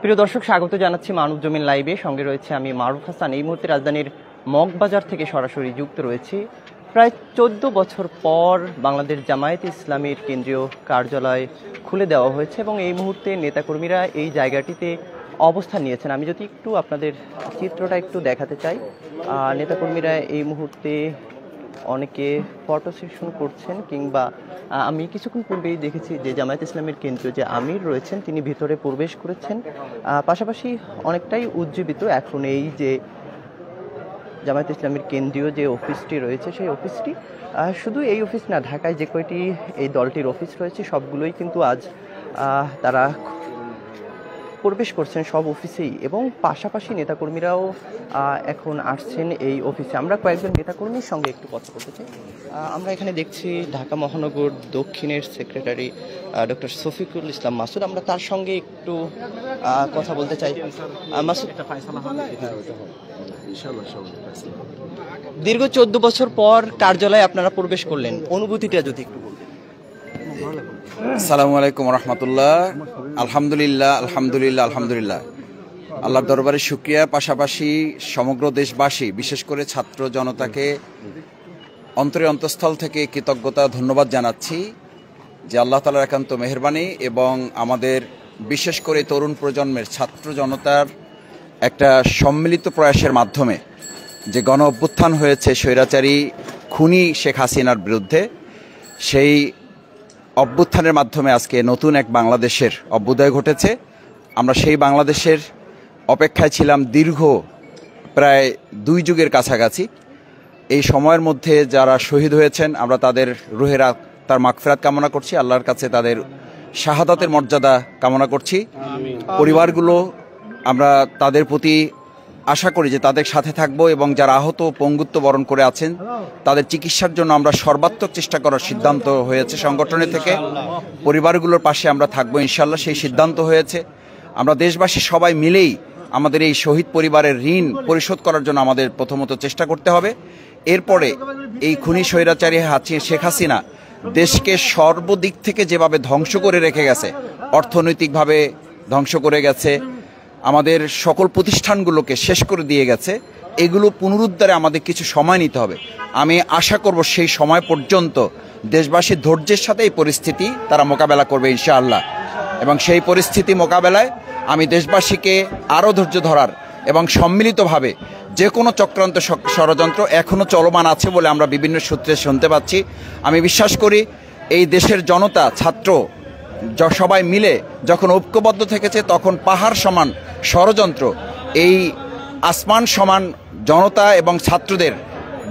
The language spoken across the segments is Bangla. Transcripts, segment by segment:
প্রিয় দর্শক, স্বাগত জানাচ্ছি মানব জমিন লাইভে। সঙ্গে রয়েছে আমি মারুফ হাসান। এই মুহূর্তে রাজধানীর মগবাজার থেকে সরাসরি যুক্ত রয়েছি। প্রায় 14 বছর পর বাংলাদেশ জামায়াত ইসলামীর কেন্দ্রীয় কার্যালয় খুলে দেওয়া হয়েছে এবং এই মুহূর্তে নেতাকর্মীরা এই জায়গাটিতে অবস্থান নিয়েছেন। আমি যদি একটু আপনাদের চিত্রটা একটু দেখাতে চাই। নেতাকর্মীরা এই মুহূর্তে অনেকে ফটো সেশন করছেন, কিংবা আমি কিছুক্ষণ পূর্বেই দেখেছি যে জামায়াত ইসলামের কেন্দ্রীয় যে আমির রয়েছেন তিনি ভিতরে প্রবেশ করেছেন। পাশাপাশি অনেকটাই উজ্জীবিত এখন এই যে জামায়াত ইসলামের কেন্দ্রীয় যে অফিসটি রয়েছে সেই অফিসটি, শুধু এই অফিস না, ঢাকায় যে কয়টি এই দলটির অফিস রয়েছে সবগুলোই কিন্তু আজ তারা প্রবেশ করছেন সব অফিসেই, এবং পাশাপাশি নেতাকর্মীরাও এখন আসছেন এই অফিসে। আমরা কয়েকজন নেতাকর্মীর সঙ্গে একটু কথা বলতে চাই। আমরা এখানে দেখছি ঢাকা মহানগর দক্ষিণের সেক্রেটারি ডক্টর শফিকুল ইসলাম মাসুদ। আমরা তার সঙ্গে একটু কথা বলতে চাই। মাসুদ, দীর্ঘ 14 বছর পর কার্যালয়ে আপনারা প্রবেশ করলেন, অনুভূতিটা যদি একটু বলতেন। আসসালামু আলাইকুম রহমতুল্লাহ। আলহামদুলিল্লাহ আলহামদুলিল্লাহ আলহামদুলিল্লাহ, আল্লাহর দরবারে শুকরিয়া। পাশাপাশি সমগ্র দেশবাসী, বিশেষ করে ছাত্র জনতাকে অন্তরে অন্তঃস্থল থেকে কৃতজ্ঞতা ধন্যবাদ জানাচ্ছি যে আল্লাহ তাআলার একান্ত মেহেরবানি এবং আমাদের বিশেষ করে তরুণ প্রজন্মের ছাত্র জনতার একটা সম্মিলিত প্রয়াসের মাধ্যমে যে গণ অভ্যুত্থান হয়েছে স্বৈরাচারী খুনি শেখ হাসিনার বিরুদ্ধে, সেই অভ্যুত্থানের মাধ্যমে আজকে নতুন এক বাংলাদেশের অভ্যুদয় ঘটেছে। আমরা সেই বাংলাদেশের অপেক্ষায় ছিলাম দীর্ঘ প্রায় 2 যুগের কাছাকাছি। এই সময়ের মধ্যে যারা শহীদ হয়েছেন আমরা তাদের রুহের তার মাগফিরাত কামনা করছি, আল্লাহর কাছে তাদের শাহাদাতের মর্যাদা কামনা করছি। পরিবারগুলো, আমরা তাদের প্রতি আশা করি যে তাদের সাথে থাকবো এবং যারা আহত পঙ্গুত্ব বরণ করে আছেন তাদের চিকিৎসার জন্য আমরা সর্বাত্মক চেষ্টা করার সিদ্ধান্ত হয়েছে সংগঠনের থেকে। পরিবারগুলোর পাশে আমরা থাকবো ইনশাল্লাহ, সেই সিদ্ধান্ত হয়েছে। আমরা দেশবাসী সবাই মিলেই আমাদের এই শহীদ পরিবারের ঋণ পরিশোধ করার জন্য আমাদের প্রথমত চেষ্টা করতে হবে। এরপরে এই খুনি স্বৈরাচারী শেখ হাসিনা দেশকে সর্বদিক থেকে যেভাবে ধ্বংস করে রেখে গেছে, অর্থনৈতিকভাবে ধ্বংস করে গেছে, আমাদের সকল প্রতিষ্ঠানগুলোকে শেষ করে দিয়ে গেছে, এগুলো পুনরুদ্ধারে আমাদের কিছু সময় নিতে হবে। আমি আশা করব সেই সময় পর্যন্ত দেশবাসীর ধৈর্যের সাথে এই পরিস্থিতি তারা মোকাবেলা করবে ইনশাআল্লাহ। এবং সেই পরিস্থিতি মোকাবেলায় আমি দেশবাসীকে আরও ধৈর্য ধরার এবং সম্মিলিতভাবে যে কোনো চক্রান্ত ষড়যন্ত্র এখনও চলমান আছে বলে আমরা বিভিন্ন সূত্রে শুনতে পাচ্ছি। আমি বিশ্বাস করি এই দেশের জনতা, ছাত্র সবাই মিলে যখন ঐক্যবদ্ধ থেকেছে তখন পাহাড় সমান ষড়যন্ত্র এই আসমান সমান জনতা এবং ছাত্রদের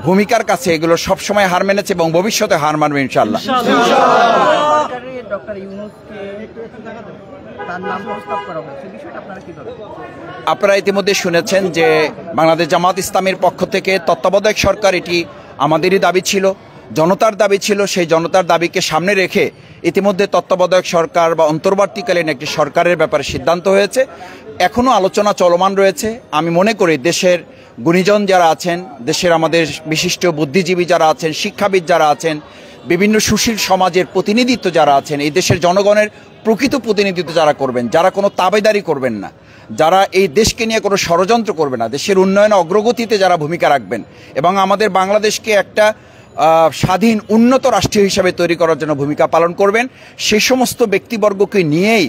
ভূমিকার কাছে এগুলো সবসময় হার মেনেছে এবং ভবিষ্যতে হার মানবে ইনশাআল্লাহ। আপনারা ইতিমধ্যে শুনেছেন যে বাংলাদেশ জামায়াত ইসলামীর পক্ষ থেকে তত্ত্বাবধায়ক সরকার, এটি আমাদেরই দাবি ছিল, জনতার দাবি ছিল। সেই জনতার দাবিকে সামনে রেখে ইতিমধ্যে তত্ত্বাবধায়ক সরকার বা অন্তর্বর্তীকালীন একটি সরকারের ব্যাপারে সিদ্ধান্ত হয়েছে। এখনও আলোচনা চলমান রয়েছে। আমি মনে করি দেশের গুণীজন যারা আছেন, দেশের আমাদের বিশিষ্ট বুদ্ধিজীবী যারা আছেন, শিক্ষাবিদ যারা আছেন, বিভিন্ন সুশীল সমাজের প্রতিনিধিত্ব যারা আছেন, এই দেশের জনগণের প্রকৃত প্রতিনিধিত্ব যারা করবেন, যারা কোনো তাবেদারি করবেন না, যারা এই দেশকে নিয়ে কোনো ষড়যন্ত্র করবে না, দেশের উন্নয়নে অগ্রগতিতে যারা ভূমিকা রাখবেন এবং আমাদের বাংলাদেশকে একটা স্বাধীন উন্নত রাষ্ট্র হিসাবে তৈরি করার জন্য ভূমিকা পালন করবেন, সেই সমস্ত ব্যক্তিবর্গকে নিয়েই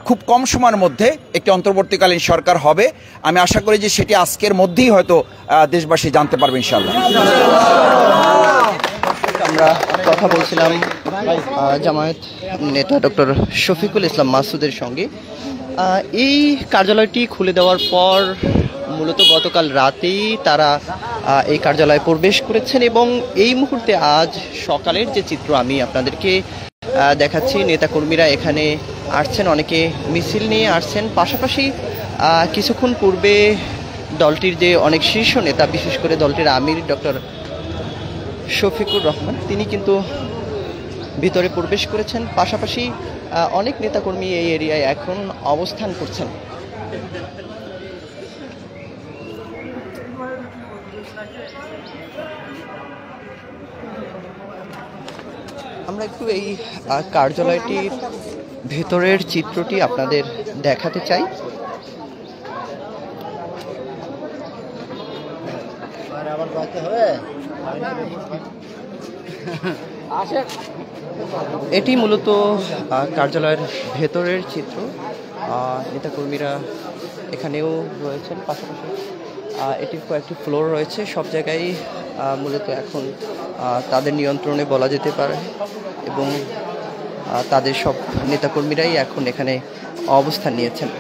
খুব কম সময়ের মধ্যে একটি অন্তর্বর্তীকালীন সরকার হবে। আমি আশা করি যে সেটি আজকের মধ্যেই হয়তো দেশবাসী জানতে পারবে ইনশাআল্লাহ। আমরা কথা বলছিলাম জামায়াত নেতা ডক্টর শফিকুল ইসলাম মাসুদের সঙ্গে। এই কার্যালয়টি খুলে দেওয়ার পর মূলত গতকাল রাতেই তারা এই কার্যালয়ে প্রবেশ করেছেন এবং এই মুহূর্তে আজ সকালের যে চিত্র আমি আপনাদেরকে দেখাচ্ছি, নেতাকর্মীরা এখানে আসছেন, অনেকে মিছিল নিয়ে আসছেন। পাশাপাশি কিছুক্ষণ পূর্বে দলটির যে অনেক শীর্ষ নেতা, বিশেষ করে দলটির আমির ডক্টর শফিকুর রহমান, তিনি কিন্তু ভিতরে প্রবেশ করেছেন। পাশাপাশি অনেক নেতাকর্মী এই এরিয়ায় এখন অবস্থান করছেন। আমরা একটু এই কার্যালয়টির ভেতরের চিত্রটি আপনাদের দেখাতে চাই। এটি মূলত কার্যালয়ের ভেতরের চিত্র। নেতাকর্মীরা এখানেও রয়েছেন, পাশাপাশি এটির কয়েকটি ফ্লোর রয়েছে। সব জায়গায় মূলত এখন তাদের নিয়ন্ত্রণে বলা যেতে পারে, এবং তাদের সব নেতাকর্মীরাই এখন এখানে অবস্থান নিয়েছেন।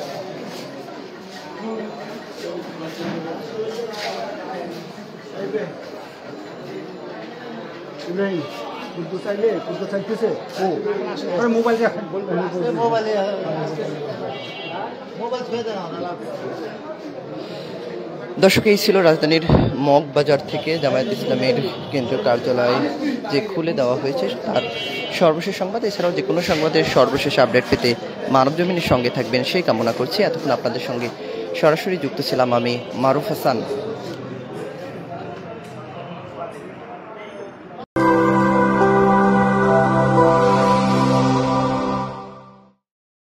দর্শক, এই ছিল রাজধানীর মগবাজার থেকে জামায়াত ইসলামের কেন্দ্রীয় কার্যালয় যে খুলে দেওয়া হয়েছে তার সর্বশেষ সংবাদ। এছাড়াও যে কোনো সংবাদের সর্বশেষ আপডেট পেতে মানবজমিনের সঙ্গে থাকবেন সেই কামনা করছি। এতক্ষণ আপনাদের সঙ্গে সরাসরি যুক্ত ছিলাম আমি মারুফ হাসান।